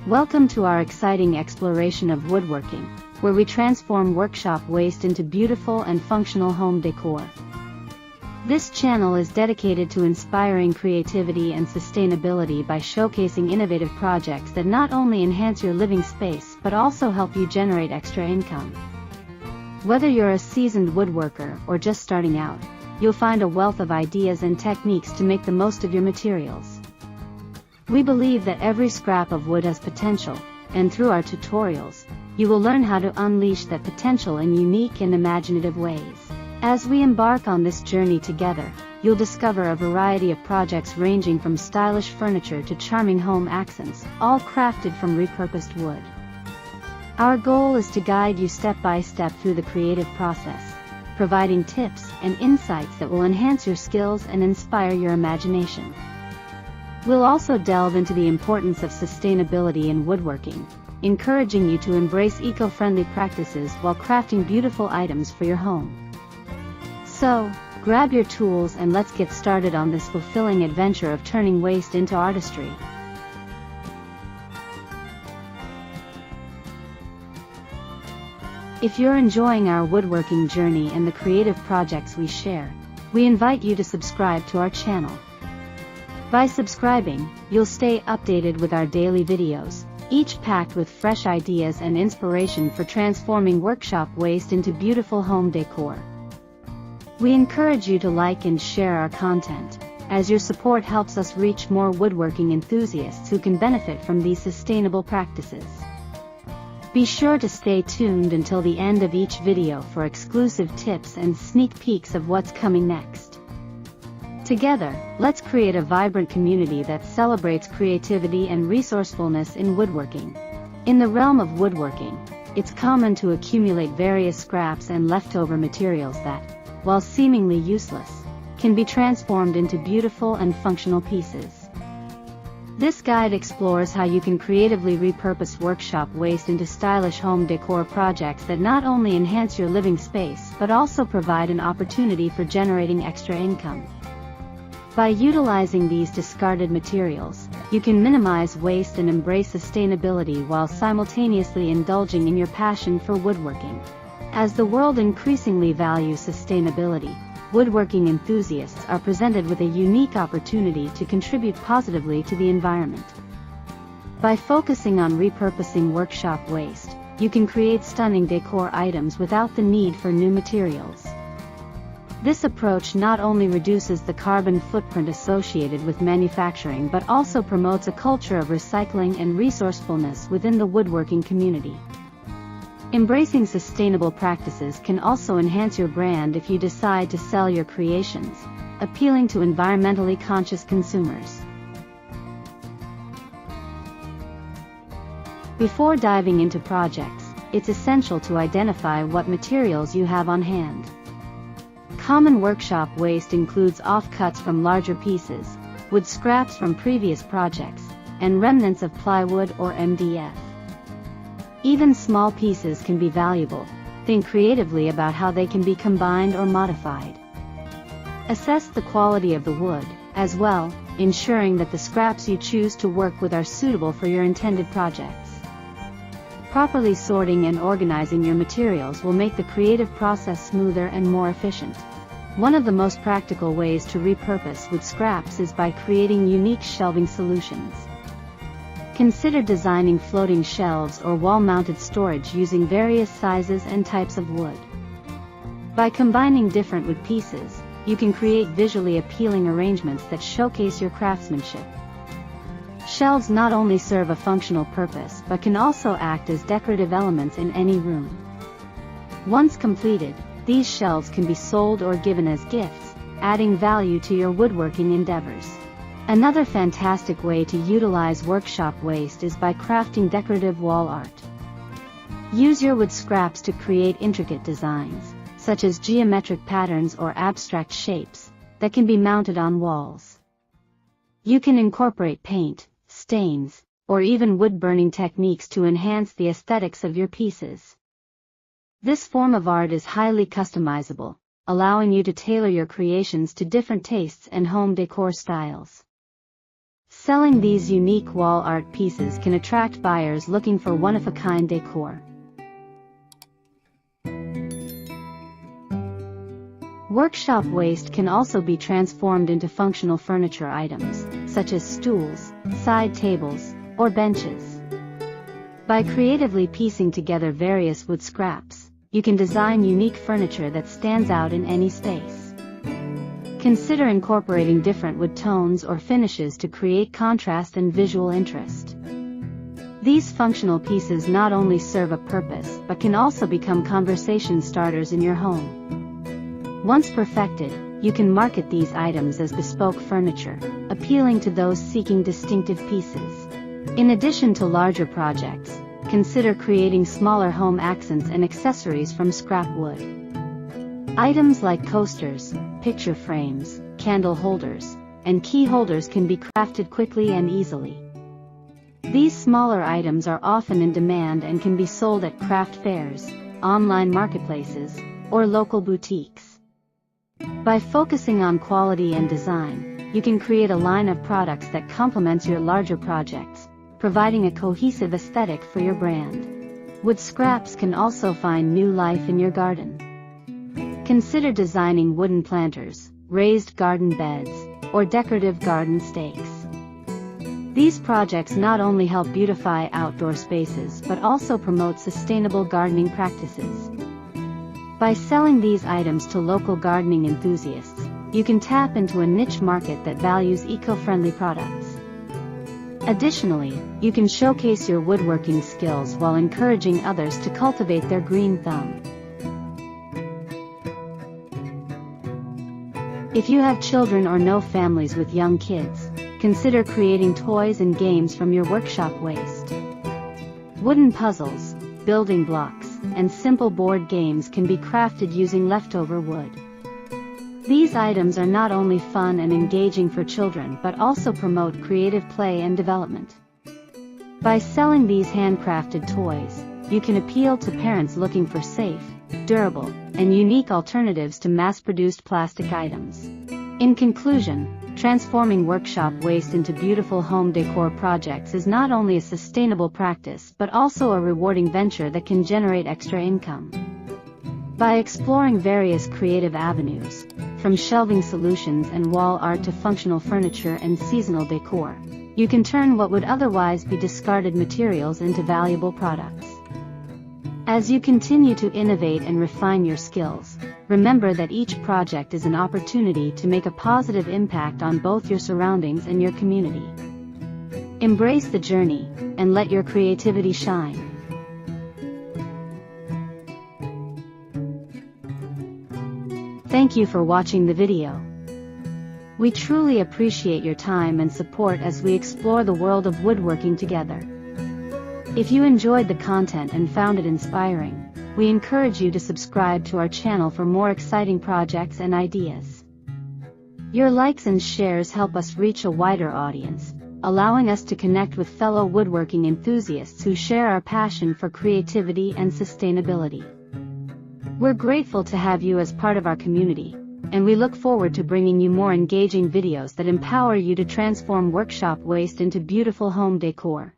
Welcome to our exciting exploration of woodworking, where we transform workshop waste into beautiful and functional home decor. This channel is dedicated to inspiring creativity and sustainability by showcasing innovative projects that not only enhance your living space but also help you generate extra income. Whether you're a seasoned woodworker or just starting out, you'll find a wealth of ideas and techniques to make the most of your materials. We believe that every scrap of wood has potential, and through our tutorials, you will learn how to unleash that potential in unique and imaginative ways. As we embark on this journey together, you'll discover a variety of projects ranging from stylish furniture to charming home accents, all crafted from repurposed wood. Our goal is to guide you step by step through the creative process, providing tips and insights that will enhance your skills and inspire your imagination. We'll also delve into the importance of sustainability in woodworking, encouraging you to embrace eco-friendly practices while crafting beautiful items for your home. So, grab your tools and let's get started on this fulfilling adventure of turning waste into artistry. If you're enjoying our woodworking journey and the creative projects we share, we invite you to subscribe to our channel. By subscribing, you'll stay updated with our daily videos, each packed with fresh ideas and inspiration for transforming workshop waste into beautiful home decor. We encourage you to like and share our content, as your support helps us reach more woodworking enthusiasts who can benefit from these sustainable practices. Be sure to stay tuned until the end of each video for exclusive tips and sneak peeks of what's coming next. Together, let's create a vibrant community that celebrates creativity and resourcefulness in woodworking. In the realm of woodworking, it's common to accumulate various scraps and leftover materials that, while seemingly useless, can be transformed into beautiful and functional pieces. This guide explores how you can creatively repurpose workshop waste into stylish home decor projects that not only enhance your living space but also provide an opportunity for generating extra income. By utilizing these discarded materials, you can minimize waste and embrace sustainability while simultaneously indulging in your passion for woodworking. As the world increasingly values sustainability, woodworking enthusiasts are presented with a unique opportunity to contribute positively to the environment. By focusing on repurposing workshop waste, you can create stunning decor items without the need for new materials. This approach not only reduces the carbon footprint associated with manufacturing but also promotes a culture of recycling and resourcefulness within the woodworking community. Embracing sustainable practices can also enhance your brand if you decide to sell your creations, appealing to environmentally conscious consumers. Before diving into projects, it's essential to identify what materials you have on hand. Common workshop waste includes offcuts from larger pieces, wood scraps from previous projects, and remnants of plywood or MDF. Even small pieces can be valuable. Think creatively about how they can be combined or modified. Assess the quality of the wood, as well, ensuring that the scraps you choose to work with are suitable for your intended projects. Properly sorting and organizing your materials will make the creative process smoother and more efficient. One of the most practical ways to repurpose wood scraps is by creating unique shelving solutions. Consider designing floating shelves or wall-mounted storage using various sizes and types of wood. By combining different wood pieces, you can create visually appealing arrangements that showcase your craftsmanship. Shelves not only serve a functional purpose but can also act as decorative elements in any room. Once completed, these shelves can be sold or given as gifts, adding value to your woodworking endeavors. Another fantastic way to utilize workshop waste is by crafting decorative wall art. Use your wood scraps to create intricate designs, such as geometric patterns or abstract shapes, that can be mounted on walls. You can incorporate paint, stains, or even wood-burning techniques to enhance the aesthetics of your pieces. This form of art is highly customizable, allowing you to tailor your creations to different tastes and home decor styles. Selling these unique wall art pieces can attract buyers looking for one-of-a-kind decor. Workshop waste can also be transformed into functional furniture items, such as stools, side tables, or benches. By creatively piecing together various wood scraps, you can design unique furniture that stands out in any space. Consider incorporating different wood tones or finishes to create contrast and visual interest. These functional pieces not only serve a purpose but can also become conversation starters in your home. Once perfected, you can market these items as bespoke furniture, appealing to those seeking distinctive pieces. In addition to larger projects, consider creating smaller home accents and accessories from scrap wood. Items like coasters, picture frames, candle holders, and key holders can be crafted quickly and easily. These smaller items are often in demand and can be sold at craft fairs, online marketplaces, or local boutiques. By focusing on quality and design, you can create a line of products that complements your larger projects, providing a cohesive aesthetic for your brand. Wood scraps can also find new life in your garden. Consider designing wooden planters, raised garden beds, or decorative garden stakes. These projects not only help beautify outdoor spaces but also promote sustainable gardening practices. By selling these items to local gardening enthusiasts, you can tap into a niche market that values eco-friendly products. Additionally, you can showcase your woodworking skills while encouraging others to cultivate their green thumb. If you have children or know families with young kids, consider creating toys and games from your workshop waste. Wooden puzzles, building blocks, and simple board games can be crafted using leftover wood. These items are not only fun and engaging for children but also promote creative play and development. By selling these handcrafted toys, you can appeal to parents looking for safe, durable, and unique alternatives to mass-produced plastic items. In conclusion, transforming workshop waste into beautiful home decor projects is not only a sustainable practice but also a rewarding venture that can generate extra income. By exploring various creative avenues, from shelving solutions and wall art to functional furniture and seasonal decor, you can turn what would otherwise be discarded materials into valuable products. As you continue to innovate and refine your skills, remember that each project is an opportunity to make a positive impact on both your surroundings and your community. Embrace the journey, and let your creativity shine. Thank you for watching the video. We truly appreciate your time and support as we explore the world of woodworking together. If you enjoyed the content and found it inspiring, we encourage you to subscribe to our channel for more exciting projects and ideas. Your likes and shares help us reach a wider audience, allowing us to connect with fellow woodworking enthusiasts who share our passion for creativity and sustainability. We're grateful to have you as part of our community, and we look forward to bringing you more engaging videos that empower you to transform workshop waste into beautiful home decor.